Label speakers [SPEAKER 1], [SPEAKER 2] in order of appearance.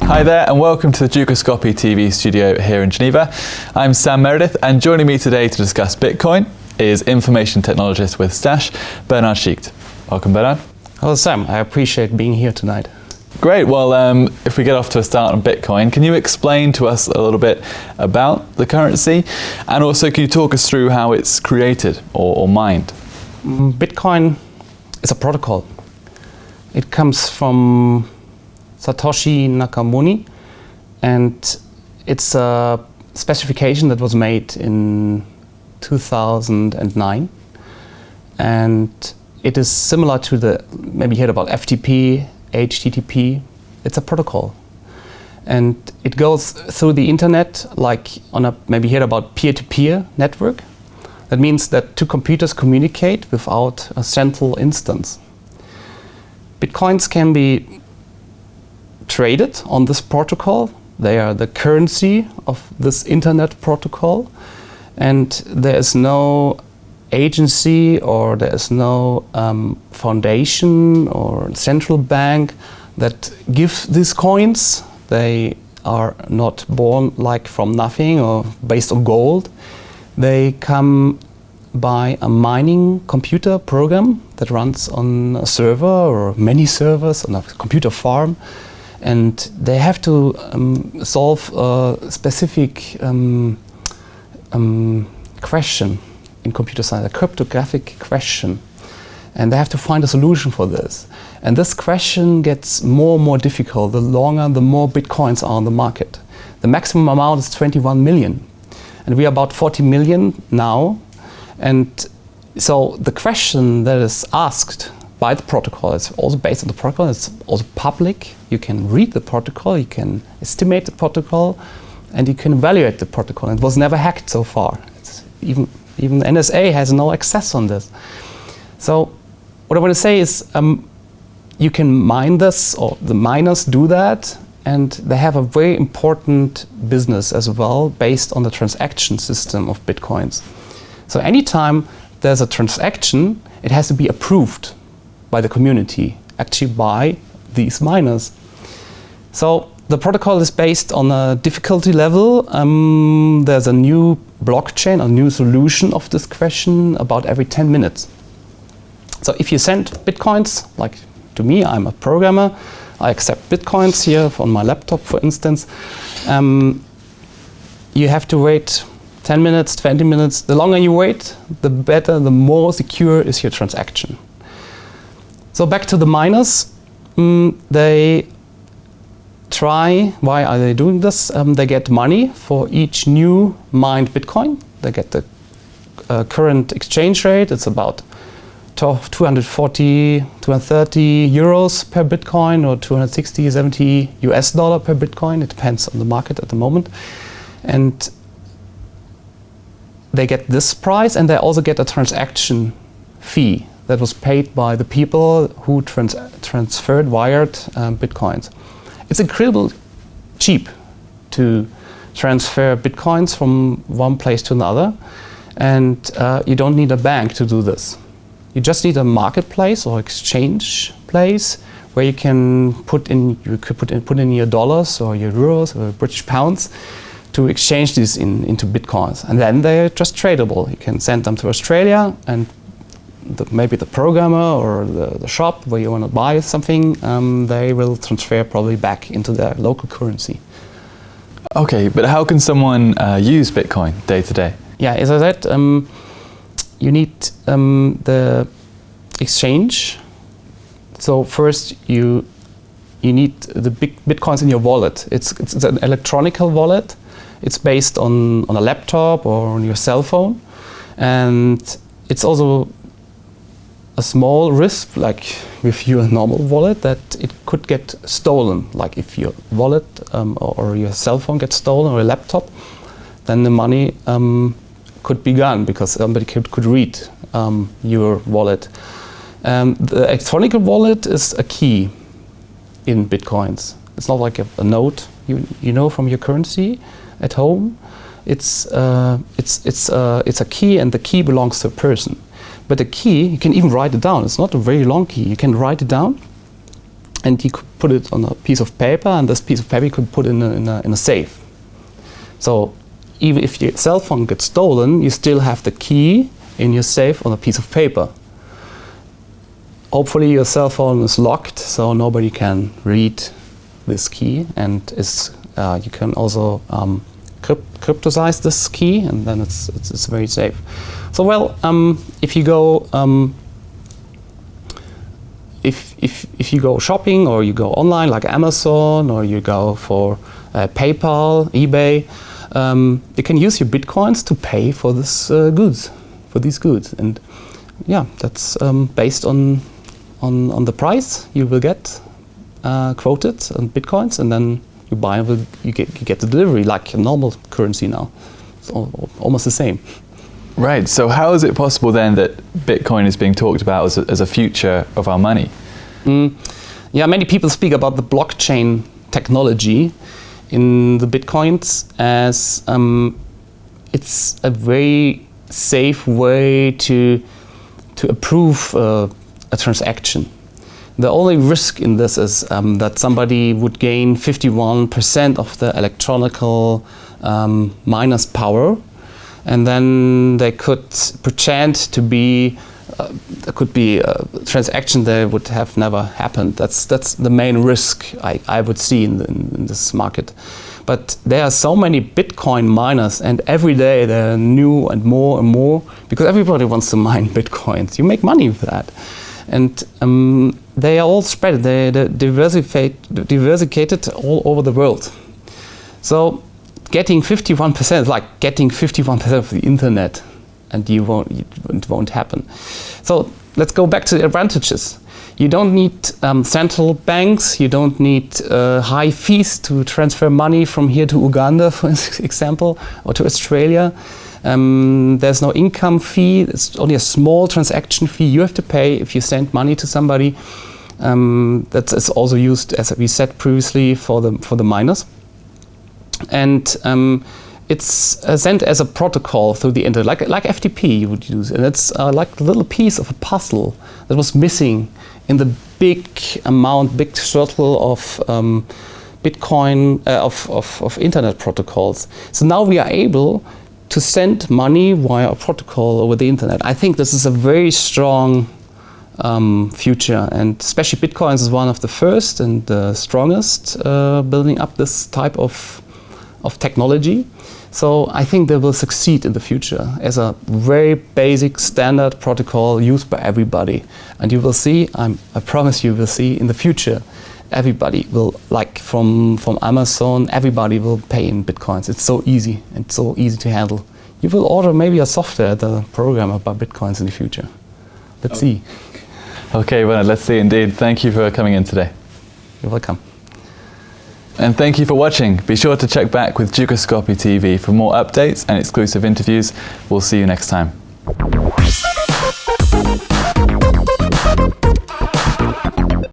[SPEAKER 1] Hi there and welcome to the Dukascopy TV studio here in Geneva. I'm Sam Meredith and joining me today to discuss Bitcoin is information technologist with Stash, Bernhard Schicht. Welcome, Bernhard.
[SPEAKER 2] Hello Sam, I appreciate being here tonight.
[SPEAKER 1] Great, well if we get off to a start on Bitcoin, can you explain to us a little bit about the currency and also can you talk us through how it's created or mined?
[SPEAKER 2] Bitcoin is a protocol. It comes from Satoshi Nakamoto, and it's a specification that was made in 2009, and it is similar to the, maybe you heard about FTP, HTTP. It's a protocol, and it goes through the internet like on a, maybe you heard about peer-to-peer network. That means that two computers communicate without a central instance. Bitcoins can be traded on this protocol. They are the currency of this internet protocol, and there is no agency or there is no foundation or central bank that gives these coins. They are not born like from nothing or based on gold. They come by a mining computer program that runs on a server or many servers on a computer farm. And they have to solve a specific question in computer science, a cryptographic question. And they have to find a solution for this. And this question gets more and more difficult the longer, the more Bitcoins are on the market. The maximum amount is 21 million. And we are about 40 million now. And so the question that is asked by the protocol, it's also based on the protocol, it's also public. You can read the protocol, you can estimate the protocol, and you can evaluate the protocol. It was never hacked so far. It's even NSA has no access on this. So what I want to say is you can mine this, or the miners do that, and they have a very important business as well based on the transaction system of Bitcoins. So anytime there's a transaction, it has to be approved by the community, actually by these miners. So the protocol is based on a difficulty level. There's a new blockchain, a new solution of this question about every 10 minutes. So if you send Bitcoins, like to me, I'm a programmer, I accept Bitcoins here on my laptop, for instance, you have to wait 10 minutes, 20 minutes. The longer you wait, the better, the more secure is your transaction. So back to the miners, they try, why are they doing this? They get money for each new mined Bitcoin. They get the current exchange rate, it's about 240, 230 euros per Bitcoin or 260, 70 US dollar per Bitcoin. It depends on the market at the moment. And they get this price, and they also get a transaction fee that was paid by the people who transferred, wired Bitcoins. It's incredibly cheap to transfer Bitcoins from one place to another, and you don't need a bank to do this. You just need a marketplace or exchange place where you can put in your dollars or your euros or British pounds to exchange these into Bitcoins, and then they're just tradable. You can send them to Australia, and maybe the programmer or the shop where you want to buy something, they will transfer probably back into their local currency.
[SPEAKER 1] Okay, but how can someone use Bitcoin day to day?
[SPEAKER 2] Yeah, as I said, you need the exchange. So first you need the Bitcoins in your wallet. It's an electronic wallet. It's based on a laptop or on your cell phone, and it's also a small risk, like with your normal wallet, that it could get stolen. Like if your wallet or your cell phone gets stolen or a laptop, then the money could be gone because somebody could read your wallet. The electronic wallet is a key in Bitcoins. It's not like a note you know from your currency at home. It's a key, and the key belongs to a person. But the key, you can even write it down. It's not a very long key. You can write it down, and you could put it on a piece of paper, and this piece of paper you could put in a safe. So even if your cell phone gets stolen, you still have the key in your safe on a piece of paper. Hopefully your cell phone is locked, so nobody can read this key, and you can also cryptosize this key, and then it's very safe. So well, if you go if you go shopping, or you go online like Amazon, or you go for PayPal, eBay, you can use your bitcoins to pay for these goods, and yeah, that's based on the price you will get quoted on bitcoins, and then you buy, you get the delivery like a normal currency now. It's almost the same.
[SPEAKER 1] Right. So how is it possible then that Bitcoin is being talked about as a future of our money?
[SPEAKER 2] Yeah, many people speak about the blockchain technology in the bitcoins as it's a very safe way to approve a transaction. The only risk in this is that somebody would gain 51% of the electronical miners' power, and then they could pretend to be there could be a transaction that would have never happened. That's the main risk I would see in this market. But there are so many Bitcoin miners, and every day there are new and more, because everybody wants to mine Bitcoins. You make money with that. And they are all spread, they're diversified all over the world. So getting 51% is like getting 51% of the internet, and it won't happen. So let's go back to the advantages. You don't need central banks, you don't need high fees to transfer money from here to Uganda, for example, or to Australia. There's no income fee, it's only a small transaction fee you have to pay if you send money to somebody. That is also used, as we said previously, for the miners. And it's sent as a protocol through the internet, like FTP you would use. And it's like a little piece of a puzzle that was missing in the big circle of Bitcoin, of internet protocols. So now we are able to send money via a protocol over the internet. I think this is a very strong future, and especially Bitcoins is one of the first and the strongest building up this type of technology. So I think they will succeed in the future as a very basic standard protocol used by everybody. And you will see, I promise you will see in the future, everybody will, like from Amazon, everybody will pay in Bitcoins. It's so easy and so easy to handle. You will order maybe a software, the program about Bitcoins in the future. Let's see.
[SPEAKER 1] Okay, well, let's see indeed. Thank you for coming in today.
[SPEAKER 2] You're welcome.
[SPEAKER 1] And thank you for watching. Be sure to check back with Dukascopy TV for more updates and exclusive interviews. We'll see you next time.